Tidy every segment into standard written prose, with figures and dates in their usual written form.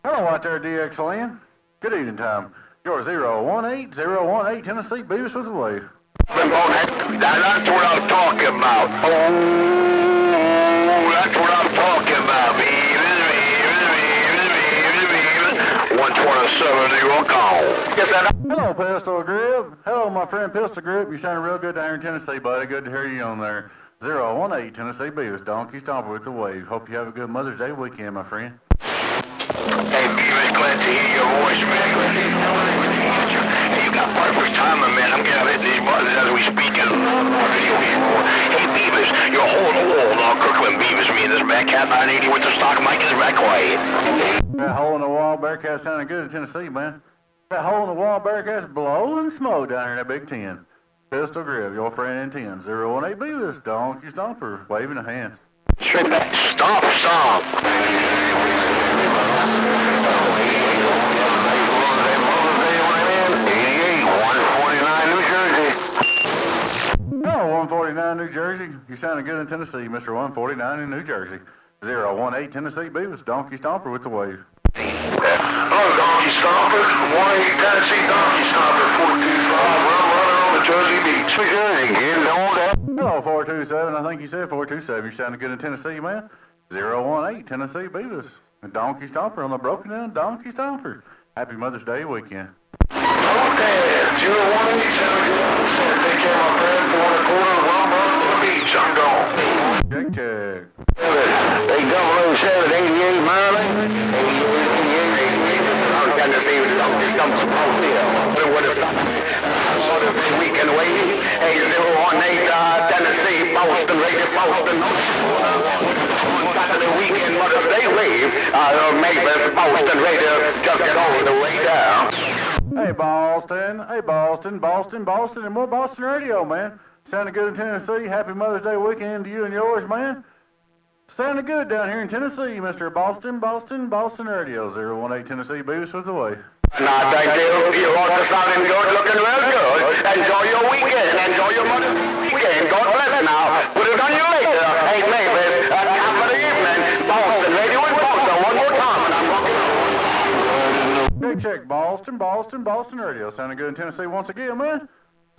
Hello out there, DXLN. Good evening time. You're 018018 Tennessee, Beavis with the wave. That's what I'm talking about. Oh, that's what I'm talking about. Beavis. 127 New York on. Get that. Hello, Pistol Grip. Hello, my friend Pistol Grip. You sounding real good down here in Tennessee, buddy. Good to hear you on there. 018 Tennessee, Beavis, Donkey Stomper with the wave. Hope you have a good Mother's Day weekend, my friend. Hey, Beavis, glad to hear your voice, man. Glad to hear you. Hey, you got perfect timing, man. I'm getting hit these buttons as we speak. Hey, Beavis, you're holding the wall now. Kirkland Beavis, me and this Bearcat 980 with the stock mic is back quiet. That hole in the wall Bearcat sounding good in Tennessee, man. That hole in the wall Bearcat's blowing smoke down here in that Big Ten. Pistol Grip, your friend in 10. 018 Beavis, Donkey Stomper, waving a hand. Straight back. Stop. 149 New Jersey. You sounding good in Tennessee, Mr. 149 in New Jersey. 018 Tennessee Beavis, Donkey Stomper with the wave. Hello, Donkey Stomper. 18 Tennessee Donkey Stomper, 425. Well, running on the Jersey Beach. New Jersey, getting on that. Hello, 427. I think you said 427. You sounding good in Tennessee, man. 018 Tennessee Beavis, and Donkey Stomper on the broken down Donkey Stomper. Happy Mother's Day weekend. Okay, 018 take care of my friend. 4 1/4. Well, run to the beach. I'm gone. Check. Hey, 007 88 Maryland. 88. I'm trying to see what is weekend waiting. Hey, 018 Tennessee, Boston, Radio Boston. On Saturday weekend, Mother's Day wave. Mavis, Boston Radio, just get all the way down. Hey, Boston, and more Boston radio, man. Sounding good in Tennessee. Happy Mother's Day weekend to you and yours, man. Sounding good down here in Tennessee, Mr. Boston Radio. 018 Tennessee Beavis with the wave. Now, thank you. You all are sounding good, looking real good. Enjoy your weekend. Enjoy your Mother's Day weekend. God bless now. Put it on you later. Hey, Mavis, half of the evening. Boston Radio in Boston. One more time, and I'm walking on. Check. Boston Radio. Sounding good in Tennessee once again, man.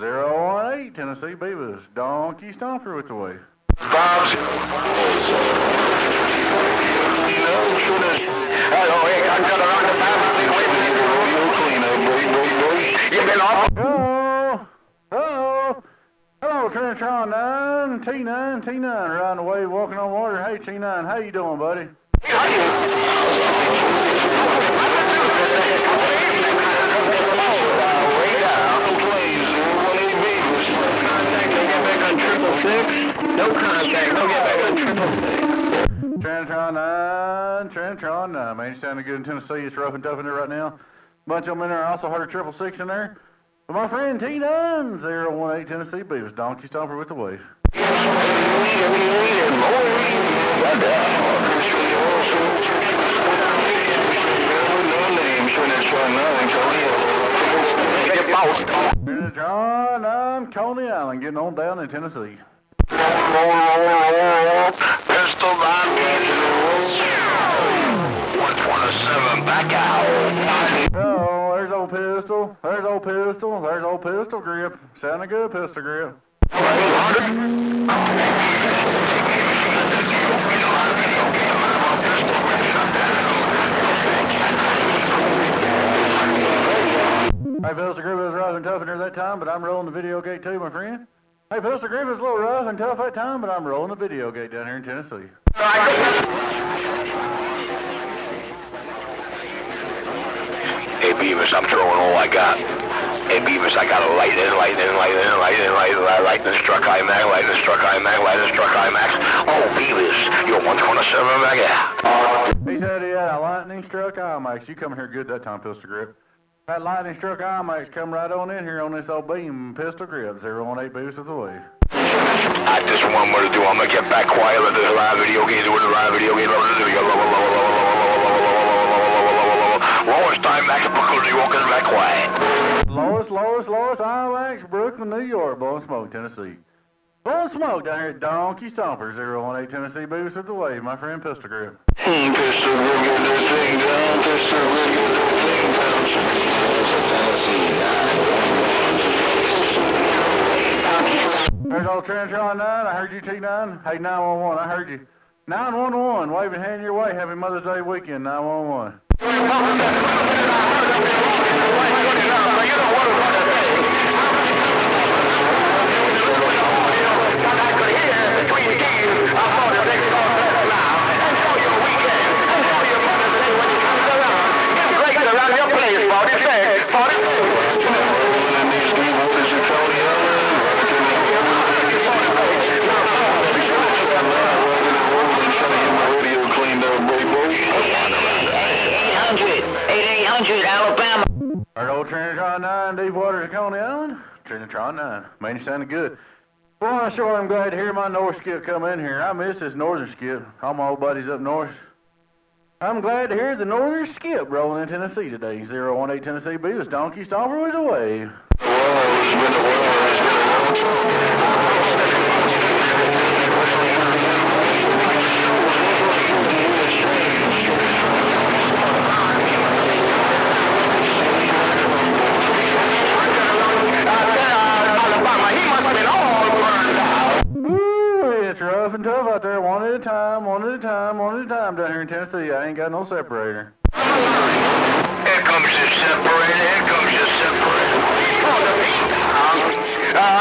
018 Tennessee Beavis, Donkey Stomper with the wave. Bob's. Hello, hey, I'm going around the bathroom waiting. You've been off. Hello, Trinitron 9, T9, riding the wave, walking on water. Hey, T9, how you doing, buddy? No contact, no get back on 666. Trinitron 9, man, you sounding good in Tennessee. It's rough and tough in there right now. Bunch of them in there. I also heard a 666 in there. But my friend T9, 018 Tennessee Beavis, Donkey Stomper with the wave. Trinitron 9, Coney Island, getting on down in Tennessee. Pistol 9 127 back out. Oh, there's old Pistol Grip. Sounding good, Pistol Grip. Hey, Pistol Grip was rough and tough in there that time, but I'm rolling the video gate too, my friend. Hey, Pistol Grip was a little rough and tough that time, but I'm rolling the video gate down here in Tennessee. Hey, Beavis, I'm throwing all I got. Hey, Beavis, I got a lightning struck IMAX. Oh, Beavis, you're 127 back out. He said he had a lightning struck IMAX. You come here good that time, Pistol Grip. That lightning struck IMAX come right on in here on this old beam, Pistol Grip, 018 Beavis with the wave. I just want more to do. I'm going to get back quiet with this live video game. Lowest IMAX, Brooklyn, New York is back quiet. Lowest IMAX, Brooklyn, New York, blowing smoke, Tennessee. Blowing smoke down here at Donkey Stomper, 018 Tennessee Boost with the wave, my friend Pistol Grip. Pistol Grip, get that thing down. Pistol Grip, get that thing down. There's old Trinitron 9, I heard you T9. Hey, 911, I heard you. 911, waving hand your way. Happy Mother's Day weekend, 911. Alabama. Our old Trinitron 9, deep waters of Coney Island. Trinitron 9, man, you sounded good. Well, sure, I'm glad to hear my north skip come in here. I miss this northern skip. All my old buddies up north. I'm glad to hear the northern skip rolling in Tennessee today. 018 Tennessee B, this Donkey Stomper was away. It's rough and tough out there, one at a time, one at a time, one at a time down here in Tennessee. I ain't got no separator. Here comes your separator, here comes your separator.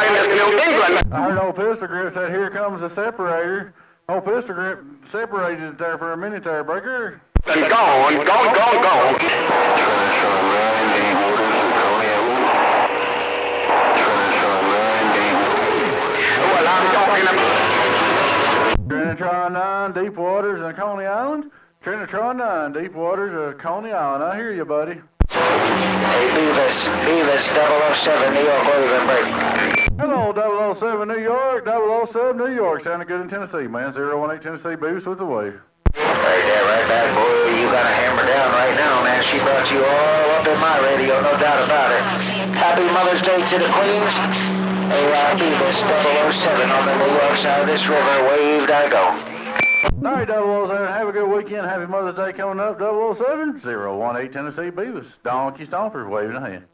In New England. I heard old Pistol Grip said, here comes the separator. Old Pistol Grip separated it there for a minute there, Breaker. And gone. Well, I'm talking about Trinitron 9, deep waters of Coney Island. Trinitron 9, deep waters of Coney Island. I hear you, buddy. Hey, Beavis 007, New York, Williamsburg. Hello, 007 New York, 007 New York. Sounding good in Tennessee, man. 018 Tennessee Boost with the wave. Right there, right back, boy. You got a hammer down right now, man. She brought you all up in my radio, no doubt about it. Happy Mother's Day to the Queens. Hey, Beavis 007 on the New York side of this river. Waved I go. All right, 007, have a good weekend. Happy Mother's Day coming up, 007. 018 Tennessee Beavis. Donkey Stomper waving a hand.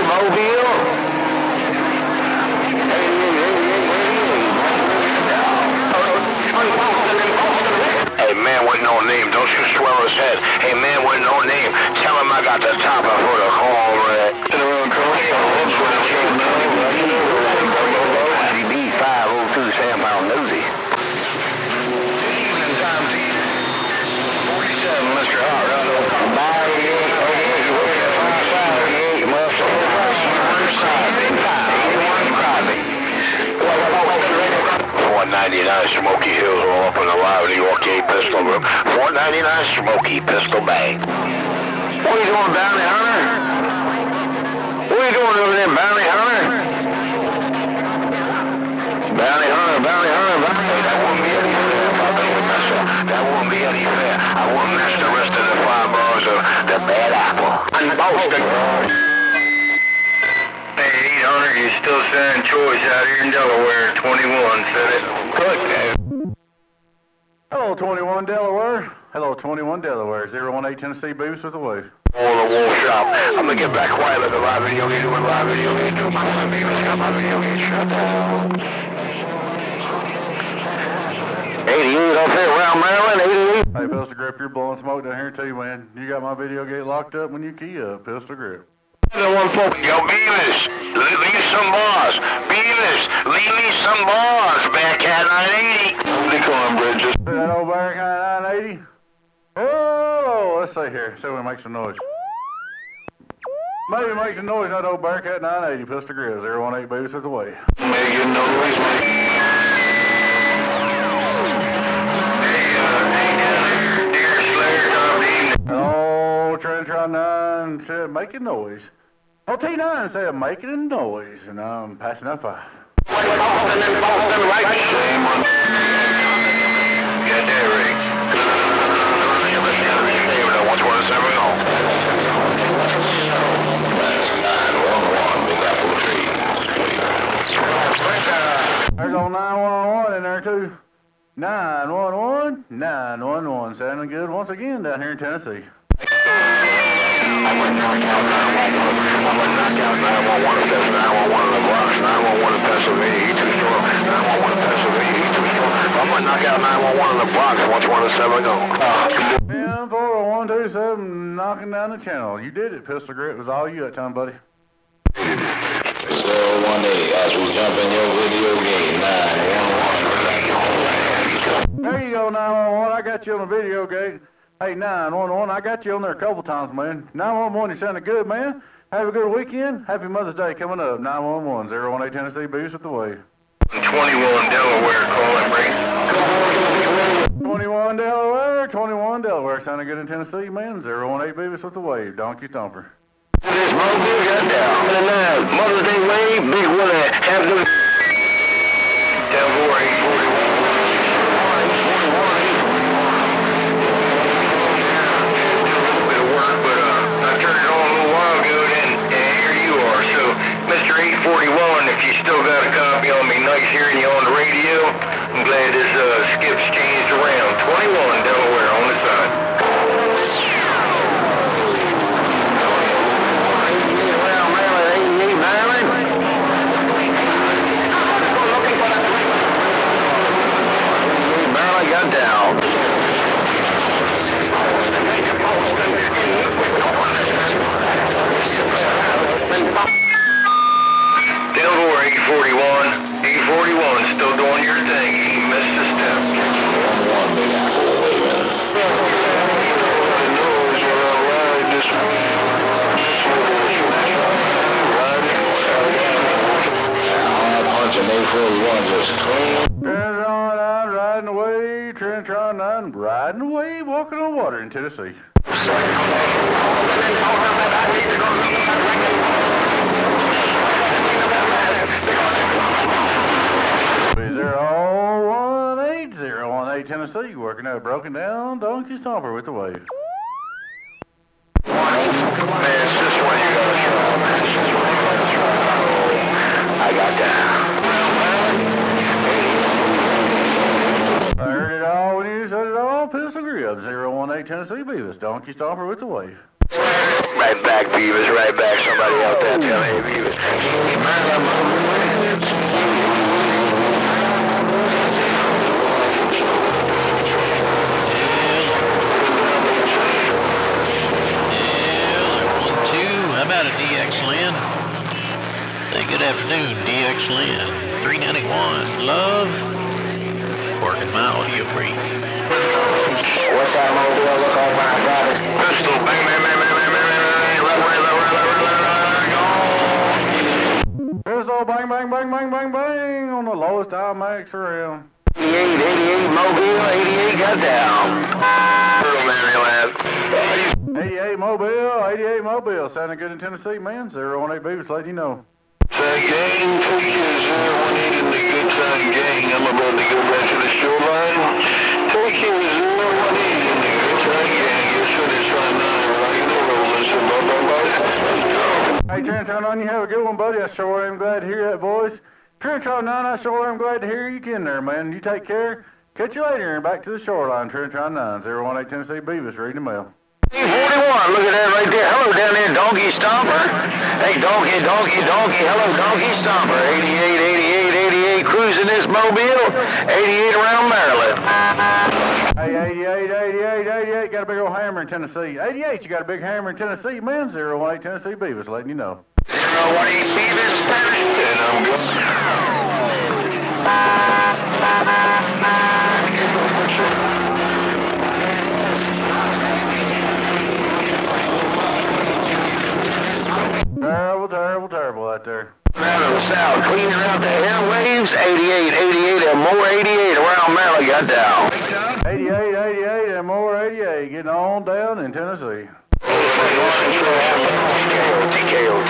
Mobile. Hey, man with no name, don't you swell his head. Hey, man with no name, tell him I got the topper for the call, right? CB 502 Sam Pound Nosy. 47, Mr. Hart, $4.99 Smoky Hills, all up in the live New York 8 pistol group. $4.99 Smoky Pistol Bag. What are you doing, Bounty Hunter? What are you doing over there, Bounty Hunter? Bounty Hunter, Bounty Hunter, Bounty Hunter. That wouldn't be any fair, my baby mister. That wouldn't be any fair. I wouldn't mess the rest of the 5 bars of the bad apple. I'm Boston. Hey, 800, you still selling choice out here in Delaware. 21, said it. Good. Hello, 21 Delaware. Hello, 21 Delaware. 018 Tennessee Boost with the wave. On the wall shop. I'm gonna get back quiet like a live video game doing live video game. Do my live video game, got my video game shut down. 88 up here around Maryland, 88. Hey, Pistol Grip, you're blowing smoke down here too, man. You got my video gate locked up when you key up, Pistol Grip. Yo, Beavis, leave some bars. Beavis, leave me some bars. Bearcat 980. The cornbread. That old Bearcat 980. Oh, let's see here. See if we make some noise. Maybe make some noise, that old Bearcat 980, Pistol Grip, 018 Boost with the way. Making noise, Oh, Trinitron 9 said making noise. Oh, T9 said making a noise, and I'm passing up 5. Boston and Boston, right? Same one. Get there, Rick. What's 170 on? 911, Big Apple Tree. There's old 911 in there too. 911, 911, sounding good once again down here in Tennessee. I'm gonna knock out 911. It says 911 in the Bronx, 911 in Pennsylvania, E2 store, 911 in Pennsylvania, E2 store. I'm gonna knock out 911 in the Bronx. What's 170 go? 10-4-1-2-7, knocking down the channel. You did it, Pistol Grip. It was all you that time, buddy. 018, as we jump in your video game, 911. There you go, 911. I got you on the video gate. Hey, 911, I got you on there a couple times, man. 911, you sounding good, man. Have a good weekend. Happy Mother's Day coming up. 911, 018 Tennessee, Beast with the wave. 21 Delaware, call and break. 21 Delaware, sounding good in Tennessee, man. 018 Beavis with the wave. Donkey Stomper. This mobile got down. Mother's Day wave, Big Willie, have the... Delaware 841. Mr. 841, if you still got a copy on me, nice hearing you on the radio. I'm glad this skip's changed around. 21 Delaware on the side. Barely got down. Delaware 841. 841, still doing your thing. He missed a step. Big Apple waving. Hard punching 841 just clean. Trinitron 9 riding away. Trinitron 9 riding away, walking on water in Tennessee. Zero 18 Tennessee, working out broken down Donkey Stomper with the wave. Man, it's this one you gotta try, man. It's this one you gotta try. I got down. I heard it all when you said it all. Pistol Grip, 018 Tennessee Beavis, Donkey Stomper with the wave. Right back, Beavis, right back. Somebody out there tell me, Beavis. How about a DX Lynn? Say good afternoon, DX Lynn. 391, love. Working my audio break. What's that mobile look like when I got it? Pistol, bang, bang, bang, bang, bang, bang, bang, right away, Pistol, bang, bang, bang, bang, bang, bang, on the lowest IMAX around. 88 mobile, 88 got down. Little Maryland. 88 Mobile, sounding good in Tennessee, man. 018 Beavis, letting you know. Gang, take your 018 in the good time gang. I'm about to go back to the shoreline. Take your 018 in the good time gang. Yes, sir, it's right now. Right in the road. Listen, bye. Hey, Trinitron 9, you have a good one, buddy. I sure am glad to hear that voice. Trinitron 9, I sure am glad to hear you again there, man. You take care. Catch you later and back to the shoreline. Trinitron 9, 018 Tennessee Beavis, reading the mail. 41, look at that right there. Hello down there, Donkey Stomper. Hey, donkey. Hello, Donkey Stomper. 88, cruising this mobile. 88 around Maryland. Hey, 88, got a big old hammer in Tennessee. 88, you got a big hammer in Tennessee, man. 018 Tennessee Beavis, letting you know. 018 Beavis, and I'm good. Terrible out there. Out of the south, cleaning out the airwaves. 88, and more 88 around Maryland got down. 88, and more 88, getting on down in Tennessee. TKO.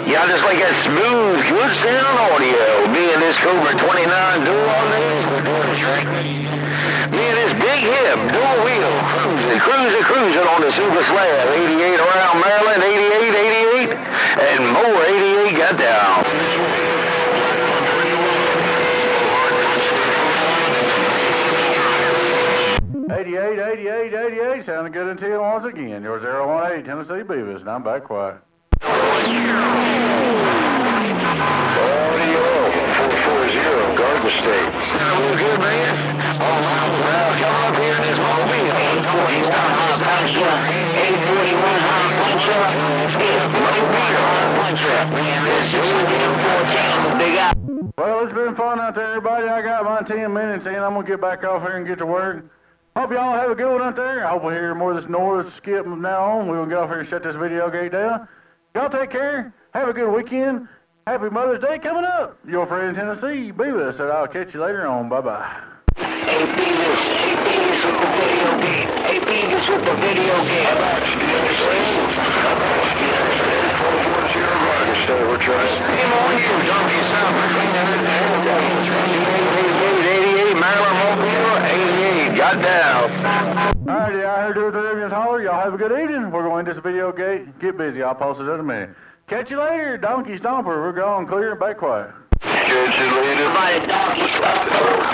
Y'all just like that smooth, good sound audio. Me and this Cobra 29 dual on these, we're doing a trick. Me and this big hip dual wheel cruising on the Super Slab. 88 around Maryland, 88, and more 88 got down. 88, sounding good until once again. You're 018 Tennessee Beavis, and I'm back quiet. Audio 440, Garden State. Sound good, man? All right, well, coming up here in this mobile. 840 high puncher, 841 high puncher, 841 high puncher. Man, this is 614, big out. Well, it's been fun out there, everybody. I got my 10 minutes in. I'm going to get back off here and get to work. Hope y'all have a good one out there. I hope we hear more of this noise skip from now on. We're going to get off here and shut this video gate down. Y'all take care. Have a good weekend. Happy Mother's Day coming up. Your friend in Tennessee, Beavis, and I'll catch you later on. Bye-bye. Hey Beavis with the video game. Hey Beavis with the video game. How about you? We're trying. Game on you, Donkey Stomper. 88, Maryland Mobile, 88, got down. Alrighty, I heard 2 or 3 of you holler. Y'all have a good evening. We're going to this video gate. Get busy. I'll post it in a minute. Catch you later, Donkey Stomper. We're gone clear and back quiet. Catch you later. By Donkey Stomper.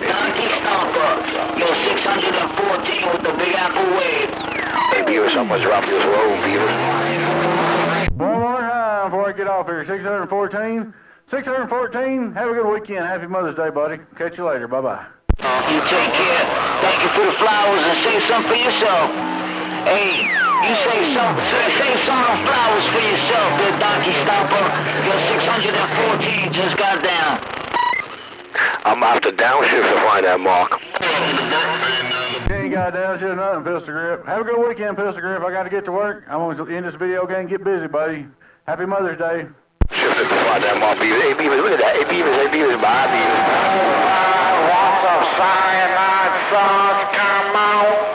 Donkey Stomper. Yo, 614 with the Big Apple Wave. Hey, Beaver, someone's dropping this low, Beaver. One more time before I get off here. 614. 614. Have a good weekend. Happy Mother's Day, buddy. Catch you later. Bye-bye. You take care. Thank you for the flowers and say something for yourself. Hey, you say some of the flowers for yourself, there, Donkey Stomper. Your 614 just got down. I'm off to downshift to find that mark. You ain't got downshift nothing, Pistol Grip. Have a good weekend, Pistol Grip. I got to get to work. I'm going to end this video game. Get busy, buddy. Happy Mother's Day. Shifted to find that mark, Beavis. Hey, Beavis, look at that. Hey, Beavis, bye, Beavis. Want some cyanide sauce, come on.